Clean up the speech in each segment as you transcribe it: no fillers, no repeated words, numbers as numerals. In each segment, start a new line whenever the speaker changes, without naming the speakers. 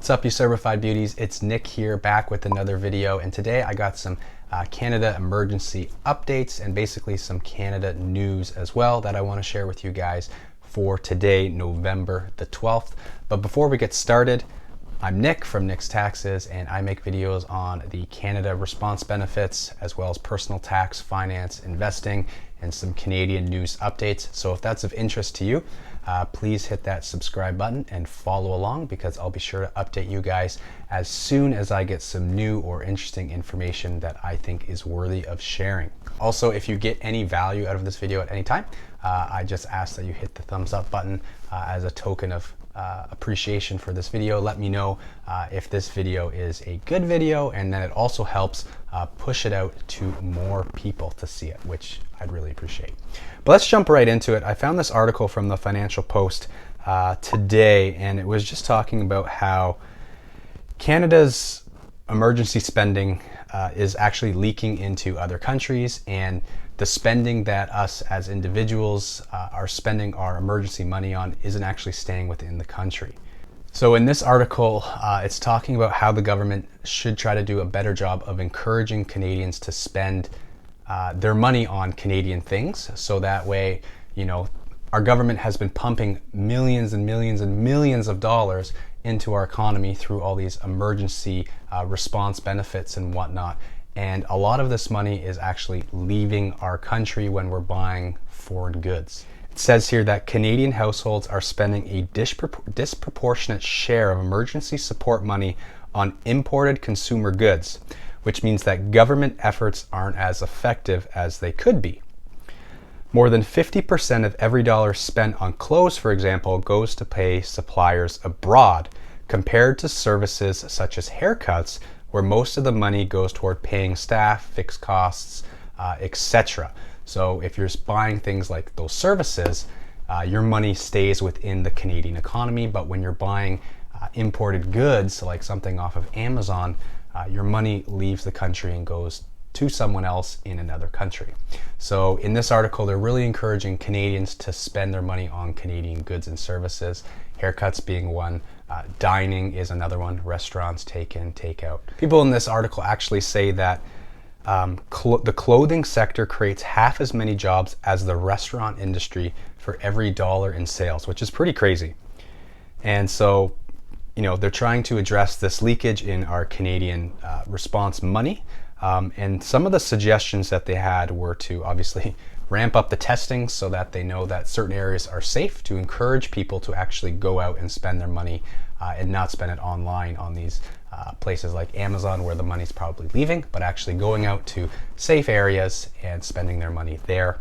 What's up, you certified beauties? It's Nick here, back with another video, and today I got some Canada emergency updates and basically some Canada news as well that I want to share with you guys for today, November the 12th. But before we get started, I'm Nick from Nick's Taxes, and I make videos on the Canada response benefits as well as personal tax, finance, investing, and some Canadian news updates. So if that's of interest to you, please hit that subscribe button and follow along, because I'll be sure to update you guys as soon as I get some new or interesting information that I think is worthy of sharing. Also, if you get any value out of this video at any time, I just ask that you hit the thumbs up button as a token of appreciation for this video. Let me know if this video is a good video, and then it also helps push it out to more people to see it, which I'd really appreciate. But let's jump right into it. I found this article from the Financial Post today, and it was just talking about how Canada's emergency spending is actually leaking into other countries, and the spending that us as individuals are spending our emergency money on isn't actually staying within the country. So in this article, it's talking about how the government should try to do a better job of encouraging Canadians to spend their money on Canadian things. So that way, you know, our government has been pumping millions and millions and millions of dollars into our economy through all these emergency response benefits and whatnot. And a lot of this money is actually leaving our country when we're buying foreign goods. It says here that Canadian households are spending a disproportionate share of emergency support money on imported consumer goods, which means that government efforts aren't as effective as they could be. More than 50% of every dollar spent on clothes, for example, goes to pay suppliers abroad, compared to services such as haircuts, where most of the money goes toward paying staff, fixed costs, etc. So if you're buying things like those services, your money stays within the Canadian economy. But when you're buying imported goods, like something off of Amazon, your money leaves the country and goes to someone else in another country. So in this article, they're really encouraging Canadians to spend their money on Canadian goods and services, haircuts being one, dining is another one, restaurants, take-in, take-out. People in this article actually say that the clothing sector creates half as many jobs as the restaurant industry for every dollar in sales, which is pretty crazy. And so, you know, they're trying to address this leakage in our Canadian response money. And some of the suggestions that they had were to obviously ramp up the testing so that they know that certain areas are safe, to encourage people to actually go out and spend their money and not spend it online on these places like Amazon, where the money's probably leaving, but actually going out to safe areas and spending their money there.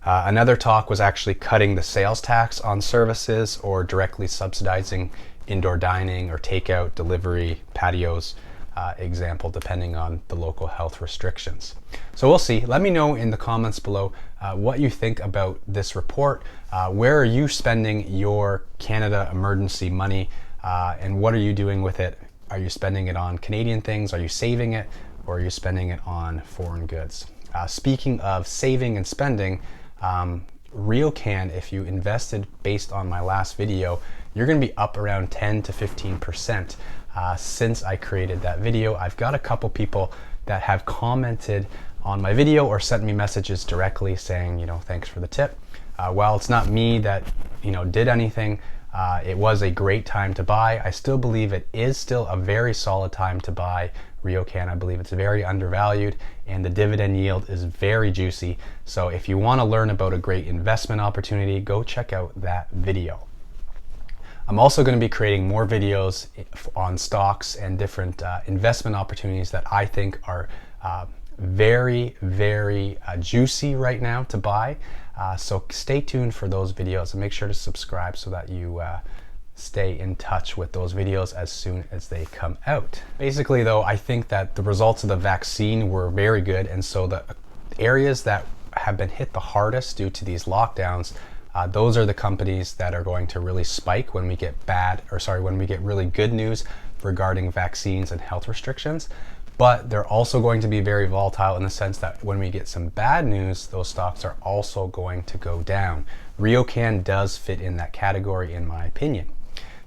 Another talk was actually cutting the sales tax on services or directly subsidizing indoor dining or takeout, delivery, patios, example, depending on the local health restrictions. So we'll see. Let me know in the comments below what you think about this report. Where are you spending your Canada emergency money, and what are you doing with it? Are you spending it on Canadian things? Are you saving it? Or are you spending it on foreign goods? Speaking of saving and spending, RioCan, if you invested based on my last video, you're going to be up around 10 to 15% since I created that video. I've got a couple people that have commented on my video or sent me messages directly saying, you know, thanks for the tip. While it's not me that, you know, did anything, it was a great time to buy. I still believe it is still a very solid time to buy RioCan. I believe it's very undervalued, and the dividend yield is very juicy. So if you want to learn about a great investment opportunity, go check out that video. I'm also going to be creating more videos on stocks and different investment opportunities that I think are very, very juicy right now to buy. So stay tuned for those videos, and make sure to subscribe so that you stay in touch with those videos as soon as they come out. Basically though, I think that the results of the vaccine were very good, and so the areas that have been hit the hardest due to these lockdowns, those are the companies that are going to really spike when we get when we get really good news regarding vaccines and health restrictions. But they're also going to be very volatile in the sense that when we get some bad news, those stocks are also going to go down. RioCan does fit in that category, in my opinion.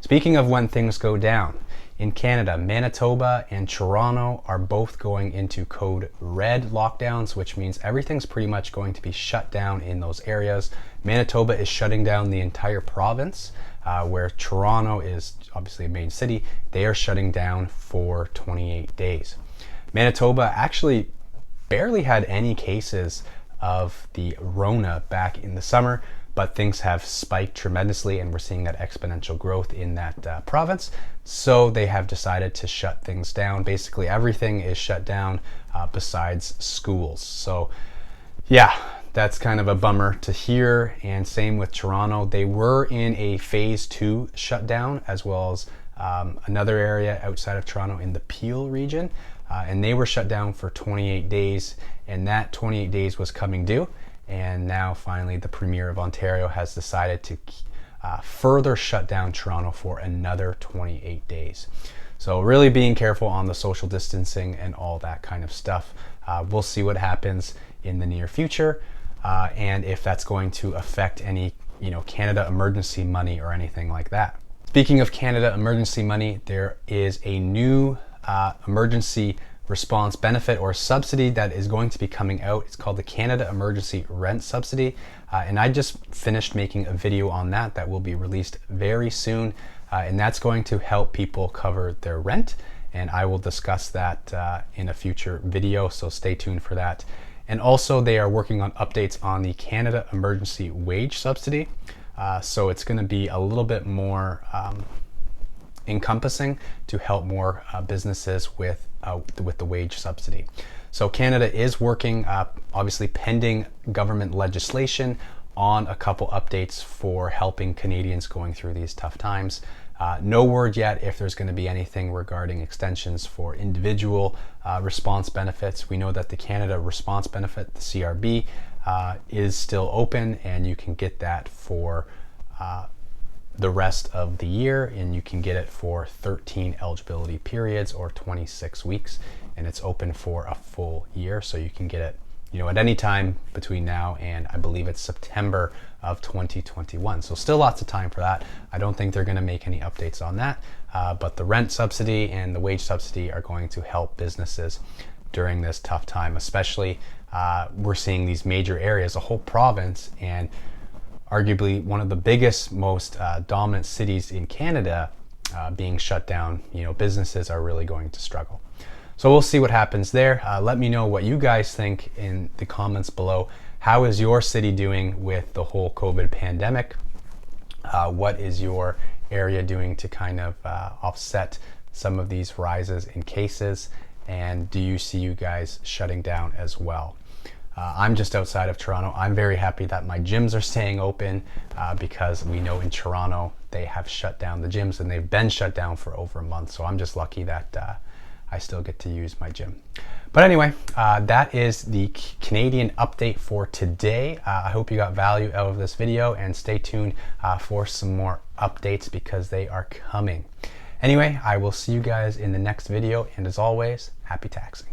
Speaking of when things go down, in Canada, Manitoba and Toronto are both going into code red lockdowns, which means everything's pretty much going to be shut down in those areas. Manitoba is shutting down the entire province, where Toronto is obviously a main city. They are shutting down for 28 days. Manitoba actually barely had any cases of the Rona back in the summer, but things have spiked tremendously and we're seeing that exponential growth in that province. So they have decided to shut things down. Basically everything is shut down besides schools. So yeah, that's kind of a bummer to hear. And same with Toronto. They were in a phase 2 shutdown, as well as another area outside of Toronto in the Peel region. And they were shut down for 28 days, and that 28 days was coming due. And now finally the Premier of Ontario has decided to further shut down Toronto for another 28 days. So really being careful on the social distancing and all that kind of stuff. We'll see what happens in the near future and if that's going to affect any Canada emergency money or anything like that. Speaking of Canada emergency money, there is a new emergency response benefit or subsidy that is going to be coming out. It's called the Canada Emergency Rent Subsidy, and I just finished making a video on that will be released very soon, and that's going to help people cover their rent, and I will discuss that in a future video, so stay tuned for that. And also they are working on updates on the Canada Emergency Wage Subsidy, so it's going to be a little bit more encompassing to help more businesses with the wage subsidy. So Canada is working, obviously pending government legislation, on a couple updates for helping Canadians going through these tough times. No word yet if there's going to be anything regarding extensions for individual response benefits. We know that the Canada Response Benefit, the CERB, is still open, and you can get that for the rest of the year, and you can get it for 13 eligibility periods or 26 weeks, and it's open for a full year, so you can get it at any time between now and I believe it's September of 2021. So still lots of time for that. I don't think they're going to make any updates on that, but the rent subsidy and the wage subsidy are going to help businesses during this tough time. Especially we're seeing these major areas, a whole province, and arguably one of the biggest, most dominant cities in Canada being shut down. Businesses are really going to struggle. So we'll see what happens there. Let me know what you guys think in the comments below. How is your city doing with the whole COVID pandemic? What is your area doing to kind of offset some of these rises in cases? And do you see you guys shutting down as well? I'm just outside of Toronto. I'm very happy that my gyms are staying open because we know in Toronto they have shut down the gyms, and they've been shut down for over a month. So I'm just lucky that I still get to use my gym. But anyway, that is the Canadian update for today. I hope you got value out of this video, and stay tuned for some more updates because they are coming. Anyway, I will see you guys in the next video, and as always, happy taxing.